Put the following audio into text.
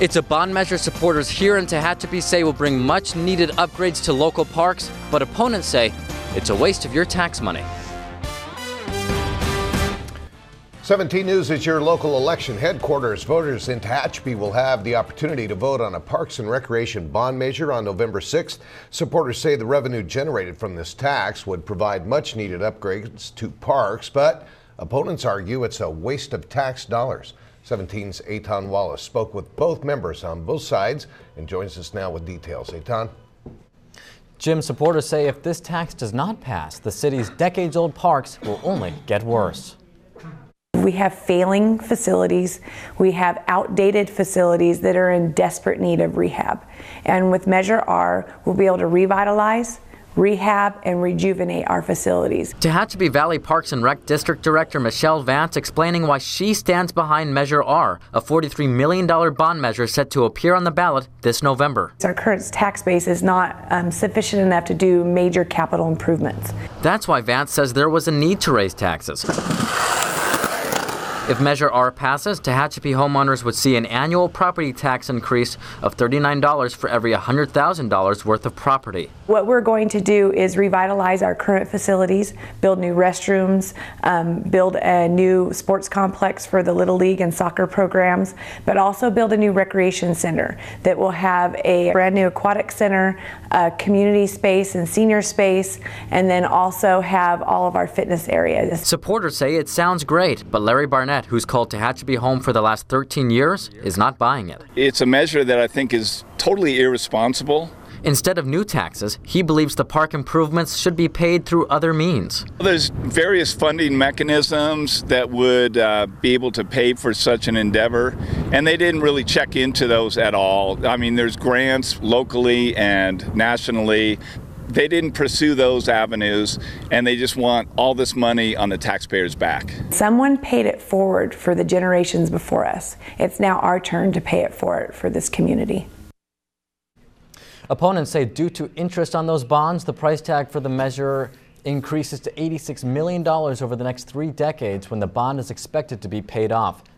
It's a bond measure supporters here in Tehachapi say will bring much needed upgrades to local parks, but opponents say it's a waste of your tax money. 17 News is your local election headquarters. Voters in Tehachapi will have the opportunity to vote on a Parks and Recreation bond measure on November 6th. Supporters say the revenue generated from this tax would provide much needed upgrades to parks, but opponents argue it's a waste of tax dollars. 17's Eitan Wallace spoke with both members on both sides and joins us now with details. Eitan. Jim, supporters say if this tax does not pass, the city's decades-old parks will only get worse. We have failing facilities. We have outdated facilities that are in desperate need of rehab. And with Measure R, we'll be able to revitalize, rehab, and rejuvenate our facilities. Tehachapi Valley Parks and Rec District Director Michelle Vance explaining why she stands behind Measure R, a $43 million bond measure set to appear on the ballot this November. Our current tax base is not sufficient enough to do major capital improvements. That's why Vance says there was a need to raise taxes. If Measure R passes, Tehachapi homeowners would see an annual property tax increase of $39 for every $100,000 worth of property. What we're going to do is revitalize our current facilities, build new restrooms, build a new sports complex for the Little League and soccer programs, but also build a new recreation center that will have a brand new aquatic center, a community space and senior space, and then also have all of our fitness areas. Supporters say it sounds great, but Larry Barnett, who's called Tehachapi home for the last 13 years, is not buying it. It's a measure that I think is totally irresponsible. Instead of new taxes, he believes the park improvements should be paid through other means. There's various funding mechanisms that would be able to pay for such an endeavor, and they didn't really check into those at all. I mean, there's grants locally and nationally. They didn't pursue those avenues, and they just want all this money on the taxpayers' back. Someone paid it forward for the generations before us. It's now our turn to pay it forward for this community. Opponents say due to interest on those bonds, the price tag for the measure increases to $86 million over the next 3 decades when the bond is expected to be paid off.